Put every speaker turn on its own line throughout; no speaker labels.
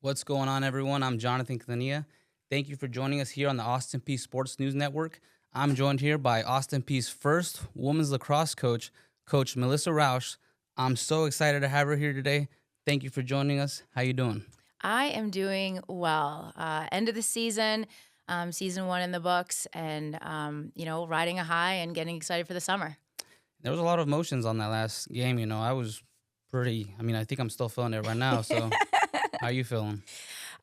What's going on, everyone? I'm Jonathan Cania. Thank you for joining us here on the Austin Peay Sports News Network. I'm joined here by Austin Peay's first women's lacrosse coach, Coach Mellisa Rausch. I'm so excited to have her here today. Thank you for joining us. How you doing?
I am doing well. End of the season, season one in the books, and riding a high and getting excited for the summer.
There was a lot of emotions on that last game. I was I think I'm still feeling it right now. So how you feeling?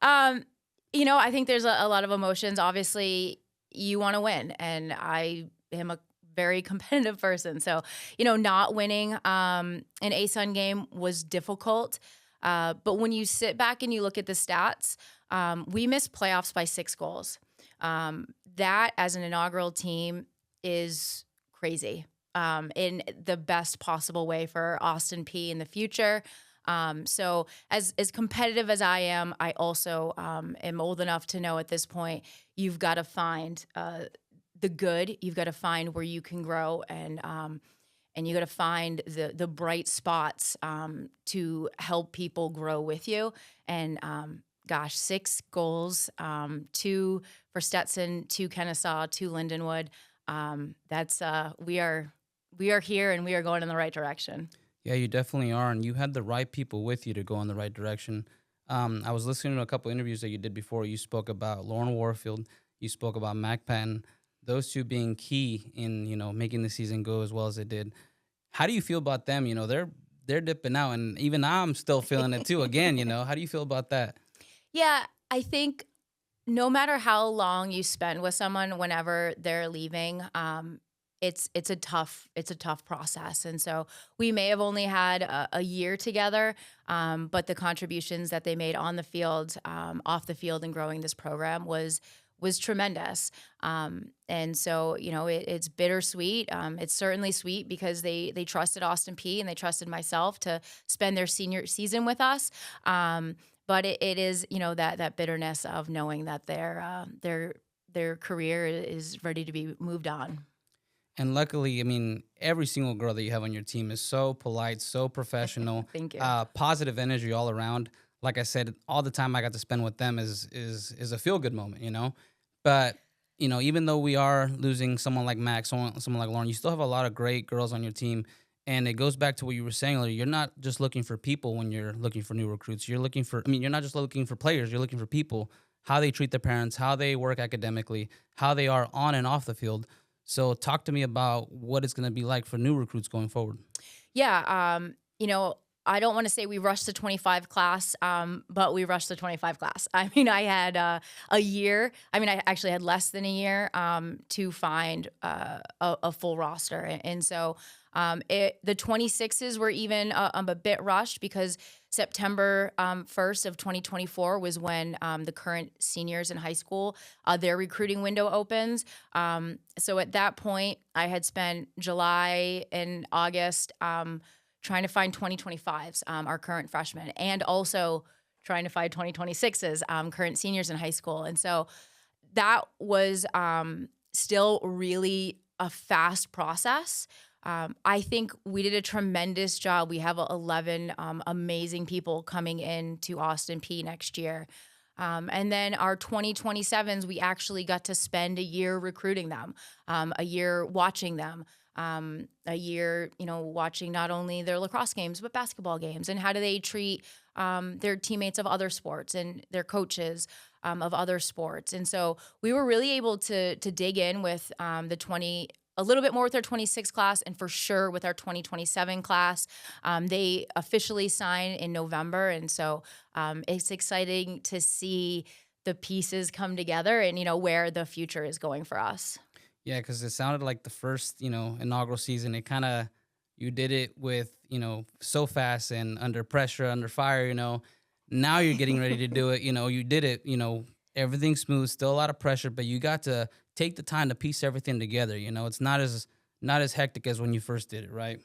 I think there's a lot of emotions. Obviously, you want to win, and I am a very competitive person. So, not winning an ASUN game was difficult. But when you sit back and you look at the stats, we missed playoffs by 6 goals. That, as an inaugural team, is crazy in the best possible way for Austin Peay in the future. So as competitive as I am, I also am old enough to know at this point, you've got to find the good. You've got to find where you can grow, and you got to find the bright spots to help people grow with you. And 6 goals, 2 for Stetson, 2 Kennesaw, 2 Lindenwood. That's we are here, and we are going in the right direction.
Yeah, you definitely are, and you had the right people with you to go in the right direction. I was listening to a couple interviews that you did before. You spoke about Lauren Warfield. You spoke about Mac Patton. Those two being key in making the season go as well as it did. How do you feel about them? They're dipping out, and even I'm still feeling it too. Again, how do you feel about that?
Yeah, I think no matter how long you spend with someone, whenever they're leaving, it's a tough process. And so we may have only had a year together, but the contributions that they made on the field, off the field, and growing this program was tremendous. And so, it's bittersweet. It's certainly sweet because they trusted Austin Peay and they trusted myself to spend their senior season with us. But it is, that bitterness of knowing that their career is ready to be moved on.
And luckily, every single girl that you have on your team is so polite, so professional.
Thank you.
Positive energy all around. Like I said, all the time I got to spend with them is a feel good moment. But even though we are losing someone like Max, someone like Lauren, you still have a lot of great girls on your team. And it goes back to what you were saying earlier. You're not just looking for people when you're looking for new recruits. You're looking for, you're not just looking for players. You're looking for people, how they treat their parents, how they work academically, how they are on and off the field. So talk to me about what it's going to be like for new recruits going forward.
Yeah, I don't want to say we rushed the 25 class, but we rushed the 25 class. I had a year. I actually had less than a year to find a full roster. And so the 26s were even a bit rushed because September 1st of 2024 was when the current seniors in high school, their recruiting window opens. So at that point, I had spent July and August trying to find 2025s, our current freshmen, and also trying to find 2026s, current seniors in high school. And so that was still really a fast process. I think we did a tremendous job. We have 11 amazing people coming in to Austin Peay next year. And then our 2027s, we actually got to spend a year recruiting them, a year watching them, a year, watching not only their lacrosse games, but basketball games, and how do they treat their teammates of other sports and their coaches of other sports. And so we were really able to dig in with a little bit more with our 26 class, and for sure with our 2027 class. They officially sign in November, and so it's exciting to see the pieces come together and, where the future is going for us.
Yeah, because it sounded like the first, inaugural season, you did it with, so fast and under pressure, under fire, Now you're getting ready to do it, you did it, everything's smooth, still a lot of pressure, but you got to take the time to piece everything together. It's not as hectic as when you first did it, right?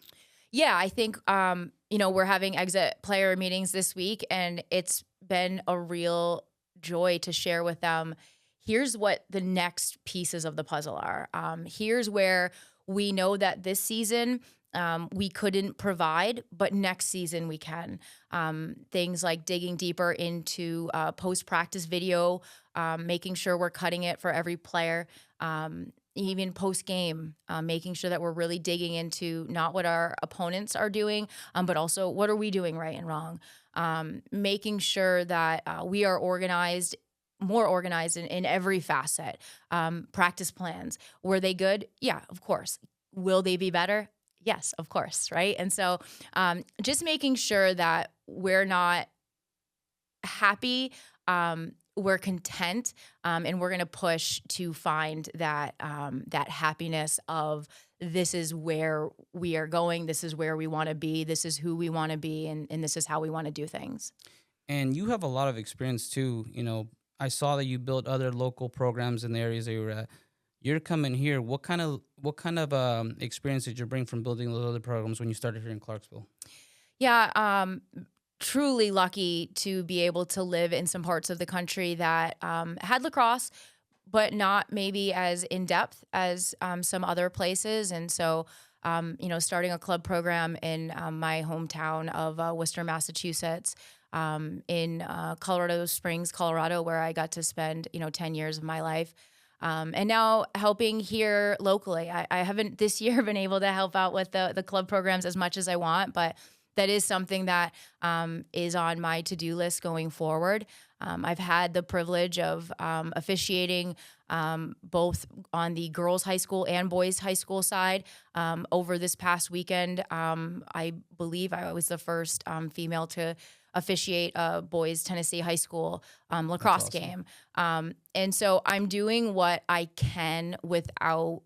Yeah, I think, we're having exit player meetings this week, and it's been a real joy to share with them. Here's what the next pieces of the puzzle are. Here's where we know that this season we couldn't provide, but next season we can. Things like digging deeper into post-practice video, making sure we're cutting it for every player, even post-game, making sure that we're really digging into not what our opponents are doing, but also what are we doing right and wrong. Making sure that we are organized, more organized in every facet. Practice plans, were they good? Yeah, of course. Will they be better? Yes, of course, right? And so just making sure that we're not happy, we're content, and we're going to push to find that that happiness of this is where we are going, this is where we want to be, this is who we want to be, and this is how we want to do things.
And you have a lot of experience too. I saw that you built other local programs in the areas that you were at. You're coming here. What kind of experience did you bring from building those other programs when you started here in Clarksville?
Yeah, truly lucky to be able to live in some parts of the country that had lacrosse, but not maybe as in depth as some other places. And so, starting a club program in my hometown of Worcester, Massachusetts, in Colorado Springs, Colorado, where I got to spend 10 years of my life. And now helping here locally. I haven't this year been able to help out with the club programs as much as I want, but that is something that is on my to-do list going forward. I've had the privilege of officiating both on the girls' high school and boys' high school side. Over this past weekend, I believe I was the first female to officiate a boys Tennessee high school lacrosse game. And so I'm doing what I can without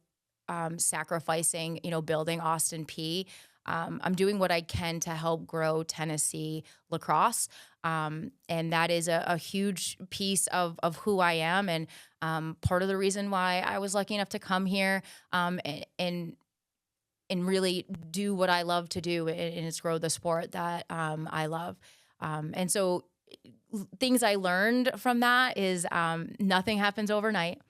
sacrificing, building Austin Peay. I'm doing what I can to help grow Tennessee lacrosse. And that is a huge piece of who I am. And part of the reason why I was lucky enough to come here and really do what I love to do, and it's grow the sport that I love. And so things I learned from that is nothing happens overnight.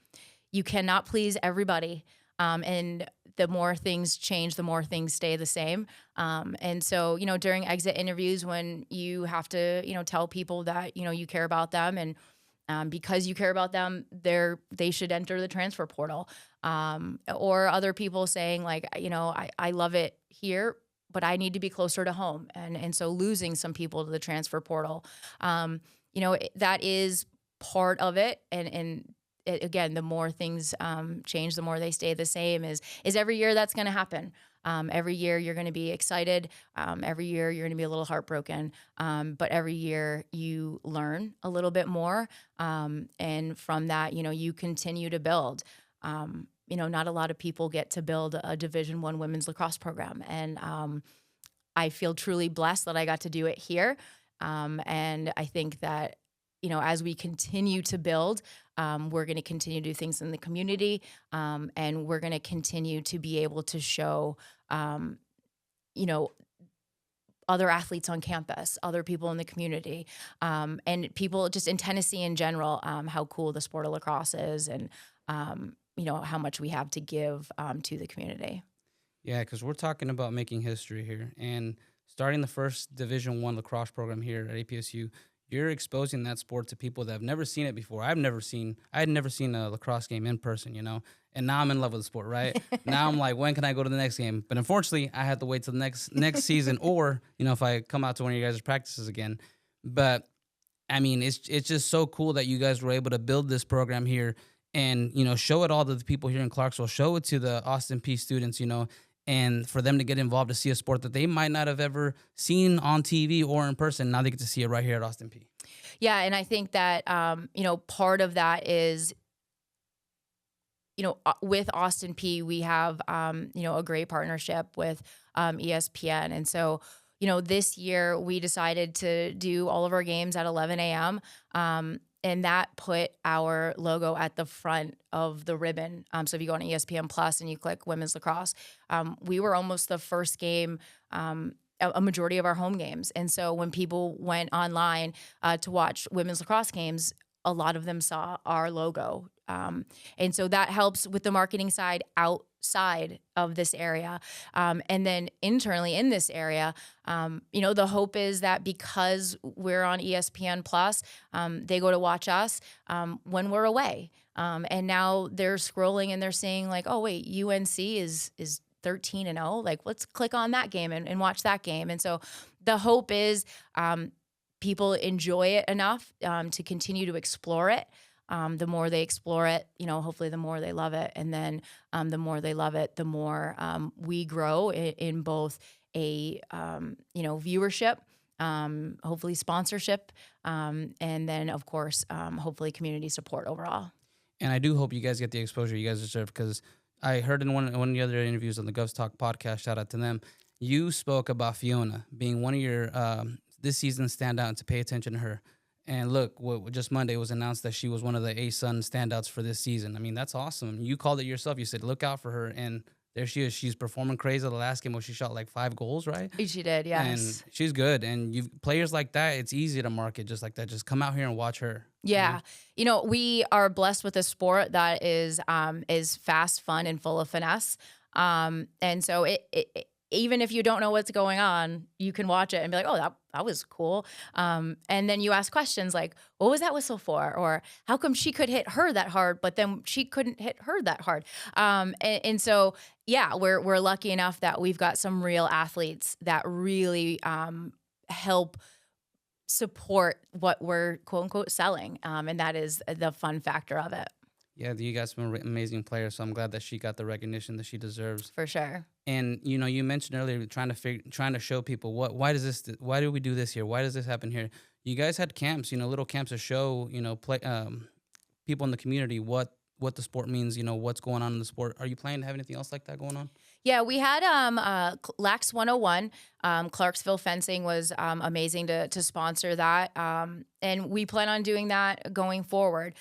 You cannot please everybody. And the more things change, the more things stay the same. And so, during exit interviews, when you have to, tell people that, you care about them, and because you care about them, they should enter the transfer portal. Or other people saying like, I love it here, but I need to be closer to home. And so losing some people to the transfer portal, that is part of it. And again, the more things change, the more they stay the same. Is every year that's going to happen. Every year you're going to be excited. Every year you're going to be a little heartbroken. But every year you learn a little bit more. And from that, you continue to build. Not a lot of people get to build a Division I women's lacrosse program. And I feel truly blessed that I got to do it here. And I think that, as we continue to build, we're going to continue to do things in the community, and we're going to continue to be able to show, other athletes on campus, other people in the community, and people just in Tennessee in general, how cool the sport of lacrosse is, and how much we have to give to the community.
Yeah, because we're talking about making history here and starting the first Division I lacrosse program here at APSU. You're exposing that sport to people that have never seen it before. I had never seen a lacrosse game in person, and now I'm in love with the sport, right? Now I'm like, when can I go to the next game? But unfortunately, I have to wait till the next season, or if I come out to one of your guys' practices again. But I mean, it's just so cool that you guys were able to build this program here and show it all to the people here in Clarksville, show it to the Austin Peay students, and for them to get involved to see a sport that they might not have ever seen on TV or in person. Now they get to see it right here at Austin Peay.
Yeah, and I think that, part of that is, with Austin Peay, we have, a great partnership with ESPN. And so, this year we decided to do all of our games at 11 a.m., and that put our logo at the front of the ribbon. So if you go on ESPN Plus and you click women's lacrosse, we were almost the first game, a majority of our home games. And so when people went online to watch women's lacrosse games, a lot of them saw our logo. And so that helps with the marketing side out outside of this area. And then internally in this area, the hope is that because we're on ESPN Plus, they go to watch us when we're away. And now they're scrolling and they're seeing like, oh wait, UNC is 13-0. Like, let's click on that game and watch that game. And so the hope is people enjoy it enough to continue to explore it. The more they explore it, hopefully the more they love it. And then the more they love it, the more we grow in both a, viewership, hopefully sponsorship, and then, of course, hopefully community support overall.
And I do hope you guys get the exposure you guys deserve, because I heard in one of the other interviews on the Govs Talk podcast, shout out to them, you spoke about Fiona being one of your this season's standout and to pay attention to her. And look, just Monday it was announced that she was one of the A-Sun standouts for this season. I mean, that's awesome. You called it yourself. You said, look out for her. And there she is. She's performing crazy. The last game where she shot like 5 goals, right?
She did, yes.
And she's good. And players like that, it's easy to market just like that. Just come out here and watch her.
Yeah. We are blessed with a sport that is fast, fun, and full of finesse. And so it even if you don't know what's going on, you can watch it and be like, oh, that was cool. And then you ask questions like, what was that whistle for? Or how come she could hit her that hard, but then she couldn't hit her that hard? And so, yeah, we're lucky enough that we've got some real athletes that really help support what we're quote unquote selling. And that is the fun factor of it.
Yeah, you got some amazing players, so I'm glad that she got the recognition that she deserves.
For sure.
And you mentioned earlier trying to show people why do we do this here? Why does this happen here? You guys had camps, little camps to show people in the community what the sport means, what's going on in the sport. Are you planning to have anything else like that going on?
Yeah, we had LAX 101. Clarksville Fencing was amazing to sponsor that, and we plan on doing that going forward.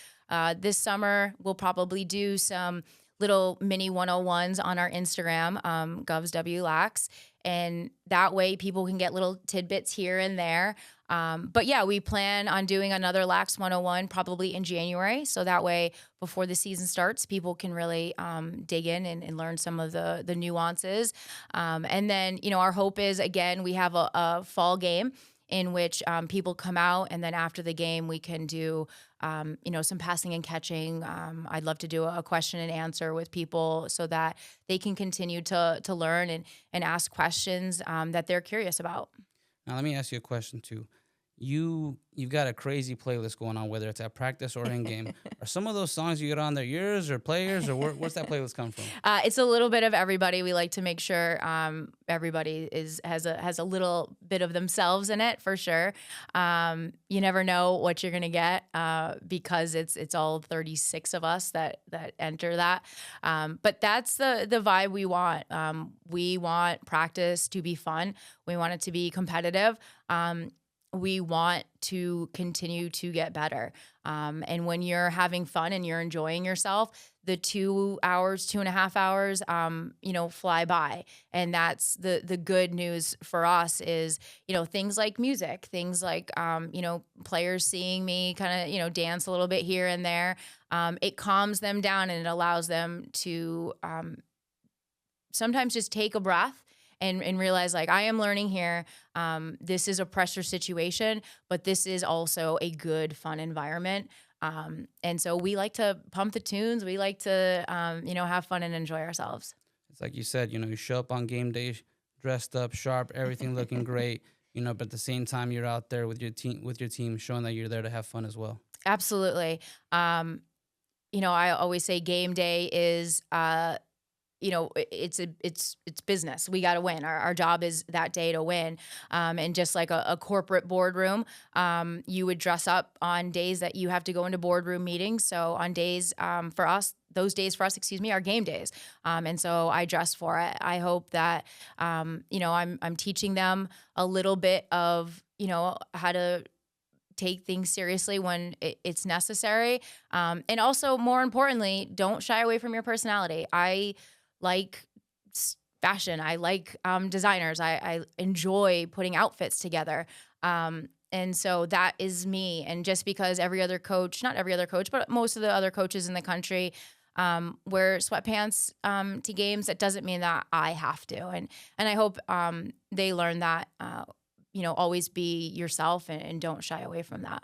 This summer, we'll probably do some little mini 101s on our Instagram, Govs WLAX, and that way people can get little tidbits here and there. But yeah, we plan on doing another LAX 101 probably in January. So that way, before the season starts, people can really dig in and learn some of the nuances. And then, our hope is, again, we have a fall game in which people come out, and then after the game, we can do, some passing and catching. I'd love to do a question and answer with people so that they can continue to learn and ask questions that they're curious about.
Now, let me ask you a question, too. You've got a crazy playlist going on, whether it's at practice or in game. Are some of those songs you get on there yours or players, or where's that playlist come from?
It's a little bit of everybody. We like to make sure everybody has a little bit of themselves in it, for sure. You never know what you're gonna get because it's all 36 of us that enter that. But that's the vibe we want. We want practice to be fun. We want it to be competitive. We want to continue to get better. And when you're having fun and you're enjoying yourself, the 2 hours, 2.5 hours, fly by. And that's the good news for us is, things like music, things like, players seeing me kind of, dance a little bit here and there. It calms them down and it allows them to sometimes just take a breath and realize, like, I am learning here. This is a pressure situation, but this is also a good, fun environment. And so we like to pump the tunes. We like to, have fun and enjoy ourselves.
It's like you said, you show up on game day dressed up, sharp, everything looking great, but at the same time, you're out there with your team showing that you're there to have fun as well.
Absolutely. I always say game day is, it's business. We got to win. Our job is that day to win. And just like a corporate boardroom, you would dress up on days that you have to go into boardroom meetings. So on days those days for us, are game days. And so I dress for it. I hope that, I'm teaching them a little bit of, how to take things seriously when it's necessary. And also, more importantly, don't shy away from your personality. I like fashion. I like designers. I enjoy putting outfits together. And so that is me. And just because every other coach, not every other coach, but most of the other coaches in the country wear sweatpants to games. That doesn't mean that I have to. And I hope they learn that, always be yourself and don't shy away from that.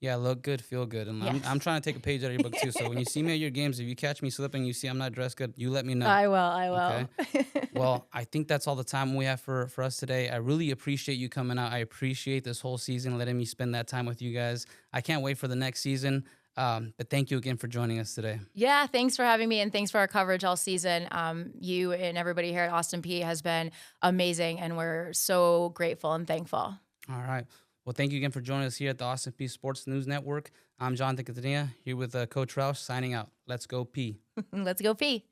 Yeah, look good, feel good. And
Yes.
I'm trying to take a page out of your book too. So when you see me at your games, if you catch me slipping, you see I'm not dressed good, you let me know.
I will.
Okay. Well, I think that's all the time we have for us today. I really appreciate you coming out. I appreciate this whole season, letting me spend that time with you guys. I can't wait for the next season. But thank you again for joining us today.
Yeah, thanks for having me, and thanks for our coverage all season. You and everybody here at Austin Peay has been amazing, and we're so grateful and thankful.
All right. Well, thank you again for joining us here at the Austin Peay Sports News Network. I'm Jonathan Catania, here with Coach Rausch, signing out. Let's go Peay.
Let's go Peay.